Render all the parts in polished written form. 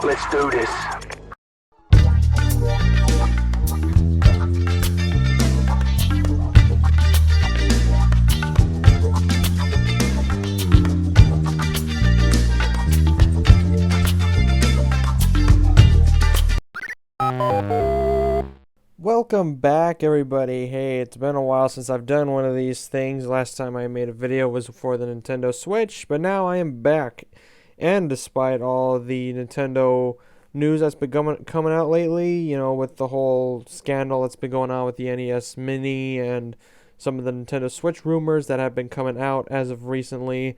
Let's do this. Welcome back, everybody. Hey, it's been a while since I've done one of these things. Last time I made a video was for the Nintendo Switch, but now I am back. And despite all the Nintendo news that's been coming out lately, you know, with the whole scandal that's been going on with the NES Mini and some of the Nintendo Switch rumors that have been coming out as of recently,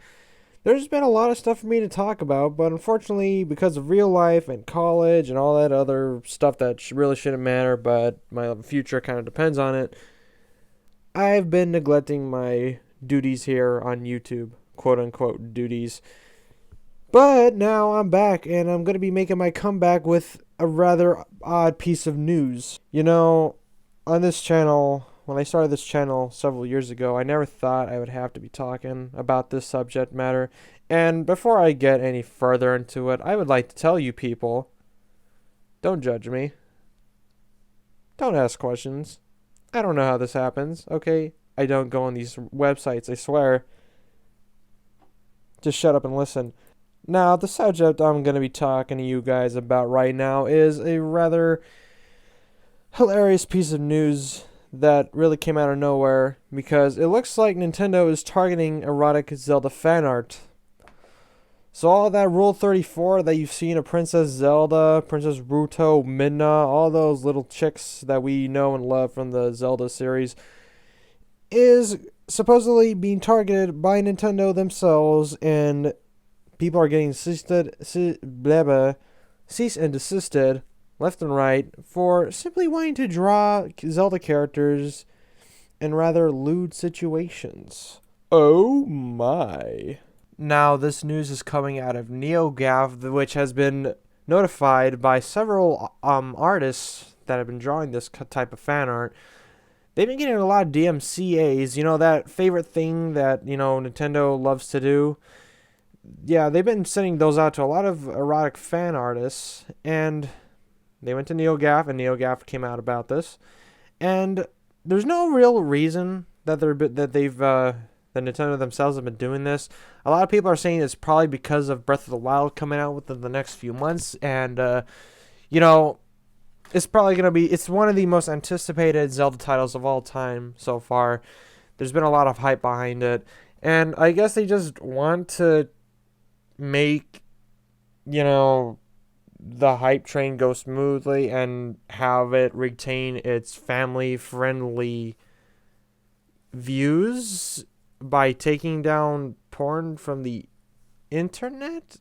there's been a lot of stuff for me to talk about, but unfortunately, because of real life and college and all that other stuff that really shouldn't matter, but my future kind of depends on it, I've been neglecting my duties here on YouTube, quote-unquote duties. But now I'm back, and I'm going to be making my comeback with a rather odd piece of news. You know, on this channel, when I started this channel several years ago, I never thought I would have to be talking about this subject matter. And before I get any further into it, I would like to tell you people, don't judge me. Don't ask questions. I don't know how this happens, okay? I don't go on these websites, I swear. Just shut up and listen. Now, the subject I'm going to be talking to you guys about right now is a rather hilarious piece of news that really came out of nowhere, because it looks like Nintendo is targeting erotic Zelda fan art. So all that Rule 34 that you've seen of Princess Zelda, Princess Ruto, Midna, all those little chicks that we know and love from the Zelda series, is supposedly being targeted by Nintendo themselves, and people are getting cease and desisted left and right for simply wanting to draw Zelda characters in rather lewd situations. Oh my. Now, this news is coming out of NeoGAF, which has been notified by several artists that have been drawing this type of fan art. They've been getting a lot of DMCAs, you know, that favorite thing that, you know, Nintendo loves to do. Yeah, they've been sending those out to a lot of erotic fan artists, and they went to NeoGAF, and NeoGAF came out about this. And there's no real reason that Nintendo themselves have been doing this. A lot of people are saying it's probably because of Breath of the Wild coming out within the next few months, and you know, it's probably gonna be. It's one of the most anticipated Zelda titles of all time so far. There's been a lot of hype behind it, and I guess they just want to make, you know, the hype train go smoothly and have it retain its family-friendly views by taking down porn from the internet.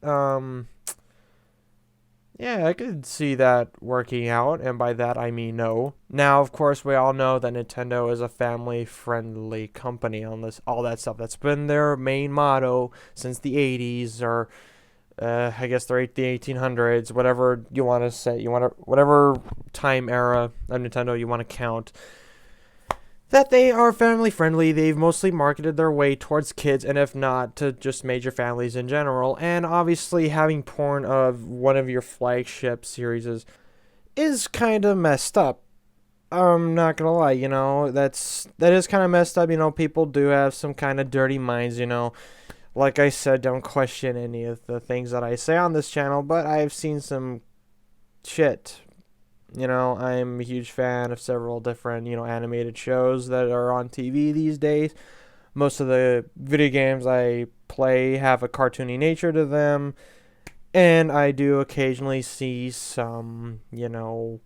Yeah, I could see that working out, and by that I mean no. Now, of course, we all know that Nintendo is a family-friendly company on this, all that stuff. That's been their main motto since the 80s, or I guess the 1800s, whatever you want to say, whatever time era of Nintendo you want to count. That they are family friendly. They've mostly marketed their way towards kids, and if not, to just major families in general. And obviously, having porn of one of your flagship series is kind of messed up. I'm not gonna lie, you know, that is kind of messed up. You know, people do have some kind of dirty minds, you know. Like I said, don't question any of the things that I say on this channel, but I've seen some shit. You know, I'm a huge fan of several different, you know, animated shows that are on TV these days. Most of the video games I play have a cartoony nature to them, and I do occasionally see some, you know,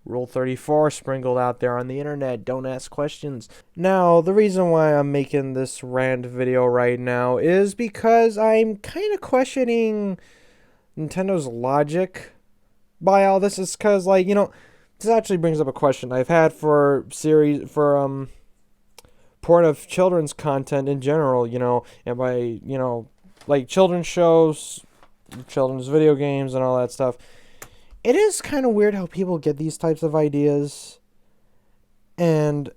Rule 34 sprinkled out there on the internet. Don't ask questions. Now, the reason why I'm making this rant video right now is because I'm kind of questioning Nintendo's logic by all this. Is because, like, you know, this actually brings up a question I've had for porn of children's content in general, you know, and by, you know, like children's shows, children's video games, and all that stuff. It is kind of weird how people get these types of ideas, and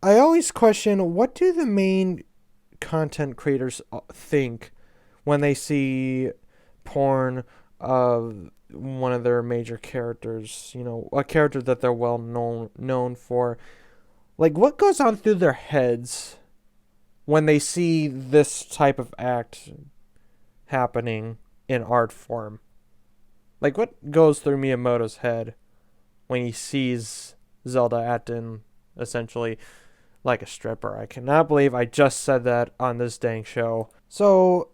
I always question, what do the main content creators think when they see porn one of their major characters, a character that they're well known for. Like, what goes on through their heads when they see this type of act happening in art form? Like, what goes through Miyamoto's head when he sees Zelda acting essentially like a stripper? I cannot believe I just said that on this dang show. So,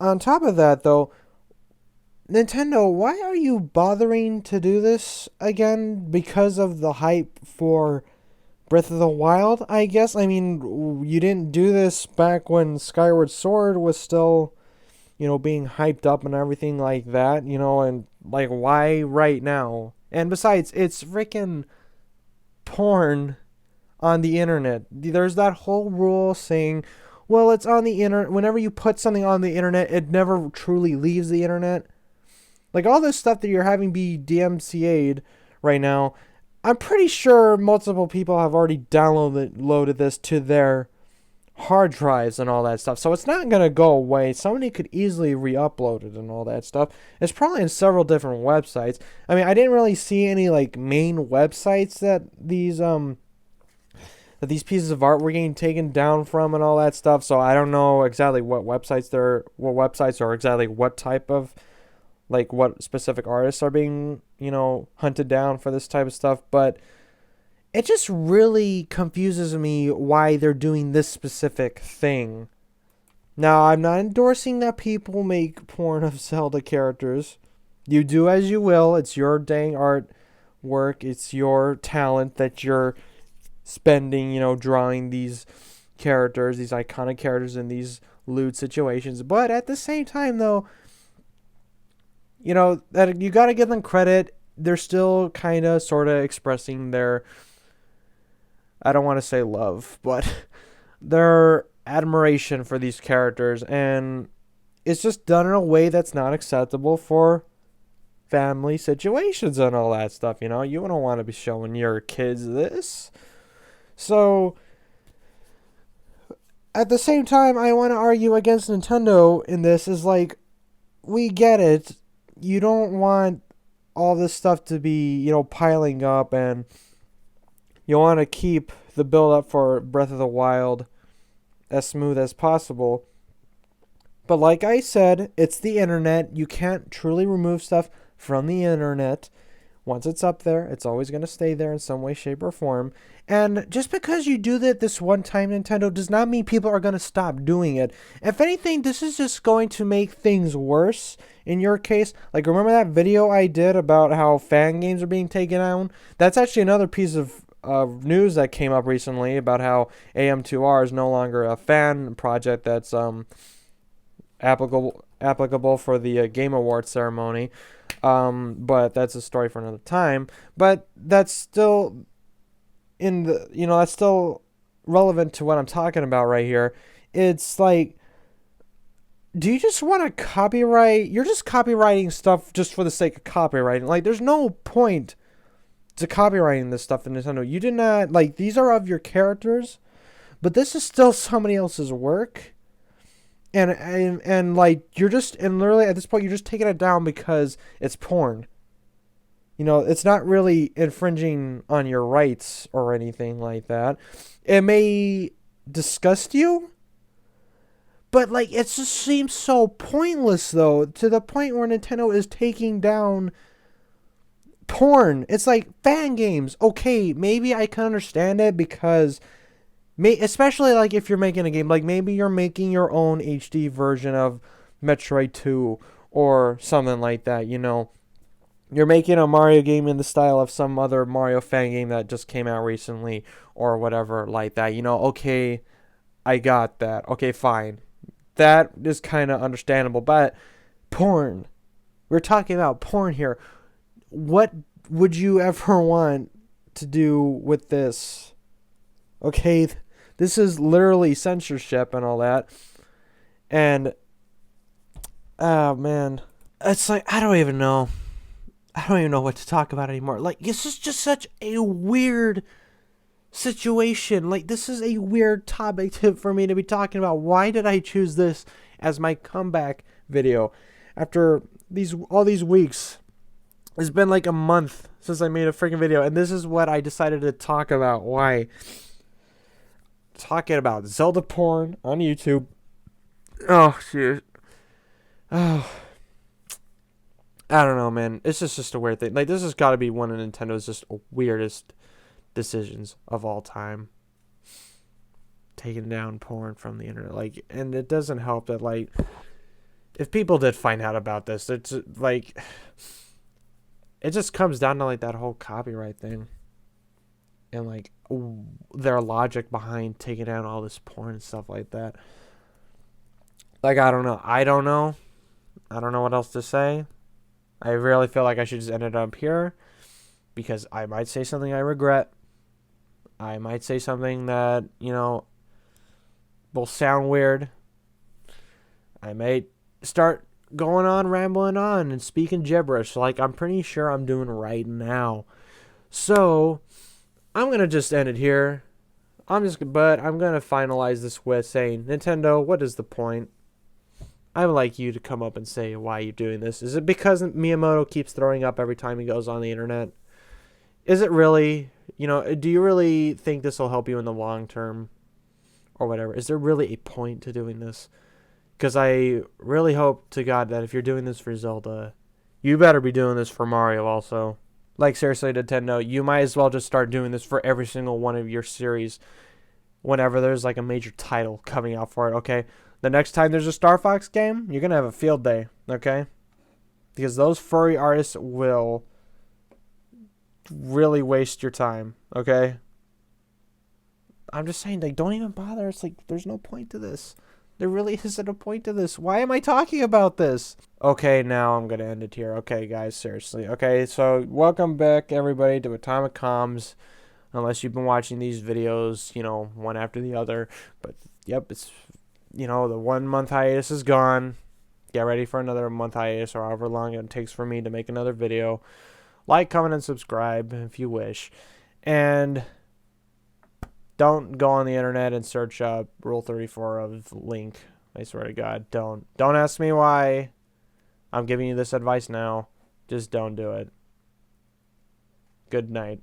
on top of that, though, Nintendo, why are you bothering to do this again? Because of the hype for Breath of the Wild, I guess? I mean, you didn't do this back when Skyward Sword was still, being hyped up and everything like that, and, like, why right now? And besides, it's freaking porn on the internet. There's that whole rule saying, well, it's on the internet. Whenever you put something on the internet, it never truly leaves the internet. Like, all this stuff that you're having be DMCA'd right now, I'm pretty sure multiple people have already downloaded this to their hard drives and all that stuff. So it's not going to go away. Somebody could easily re-upload it and all that stuff. It's probably in several different websites. I mean, I didn't really see any, like, main websites that these pieces of art were getting taken down from and all that stuff. So I don't know exactly what websites or exactly what type of, like, what specific artists are being, hunted down for this type of stuff. But it just really confuses me why they're doing this specific thing. Now, I'm not endorsing that people make porn of Zelda characters. You do as you will. It's your dang art work. It's your talent that you're spending, drawing these characters, these iconic characters in these lewd situations. But at the same time, though, that you got to give them credit. They're still kind of sort of expressing their, I don't want to say love, but their admiration for these characters. And it's just done in a way that's not acceptable for family situations and all that stuff. You don't want to be showing your kids this. So, at the same time, I want to argue against Nintendo in this. Is like, we get it. You don't want all this stuff to be, piling up, and you want to keep the build up for Breath of the Wild as smooth as possible. But like I said, it's the internet. You can't truly remove stuff from the internet. Once it's up there, it's always going to stay there in some way, shape, or form. And just because you do that this one time, Nintendo, does not mean people are going to stop doing it. If anything, this is just going to make things worse in your case. Like, remember that video I did about how fan games are being taken down? That's actually another piece of news that came up recently about how AM2R is no longer a fan project that's applicable for the Game Awards ceremony. But that's a story for another time. But that's still that's still relevant to what I'm talking about right here. It's like, do you just want to copyright? You're just copywriting stuff just for the sake of copywriting. Like, there's no point to copywriting this stuff in Nintendo. You did not, like, these are of your characters, but this is still somebody else's work. And like, you're just, and literally at this point, you're just taking it down because it's porn. It's not really infringing on your rights or anything like that. It may disgust you, but, like, it just seems so pointless, though, to the point where Nintendo is taking down porn. It's like fan games. Okay, maybe I can understand it because, especially, like, if you're making a game, like, maybe you're making your own HD version of Metroid 2 or something like that, You're making a Mario game in the style of some other Mario fan game that just came out recently or whatever like that. Okay, I got that. Okay, fine. That is kind of understandable. But porn. We're talking about porn here. What would you ever want to do with this? Okay, this is literally censorship and all that. And, oh, man. It's like, I don't even know what to talk about anymore. Like, this is just such a weird situation. Like, this is a weird topic for me to be talking about. Why did I choose this as my comeback video? after all these weeks. It's been like a month since I made a freaking video, and this is what I decided to talk about. Why? Talking about Zelda porn on YouTube. Oh, shit. Oh, I don't know, man. It's just a weird thing. Like, this has got to be one of Nintendo's just weirdest decisions of all time. Taking down porn from the internet. Like, and it doesn't help that, like, if people did find out about this, it's like, it just comes down to like that whole copyright thing. And like their logic behind taking down all this porn and stuff like that. Like, I don't know. I don't know what else to say. I really feel like I should just end it up here, because I might say something I regret. I might say something that, will sound weird. I might start going on, rambling on, and speaking gibberish like I'm pretty sure I'm doing right now. So, I'm going to just end it here. But I'm going to finalize this with saying, Nintendo, what is the point? I would like you to come up and say why you're doing this. Is it because Miyamoto keeps throwing up every time he goes on the internet? Is it really, do you really think this will help you in the long term? Or whatever. Is there really a point to doing this? Because I really hope to God that if you're doing this for Zelda, you better be doing this for Mario also. Like, seriously, Nintendo, you might as well just start doing this for every single one of your series whenever there's like a major title coming out for it, okay? The next time there's a Star Fox game, you're going to have a field day, okay? Because those furry artists will really waste your time, okay? I'm just saying, like, don't even bother. It's like, there's no point to this. There really isn't a point to this. Why am I talking about this? Okay, now I'm going to end it here. Okay, guys, seriously. Okay, so welcome back, everybody, to Atomic Comms. Unless you've been watching these videos, one after the other. But, yep, it's, the 1 month hiatus is gone. Get ready for another month hiatus, or however long it takes for me to make another video. Like, comment, and subscribe if you wish. And don't go on the internet and search up Rule 34 of Link. I swear to God, don't. Don't ask me why. I'm giving you this advice now. Just don't do it. Good night.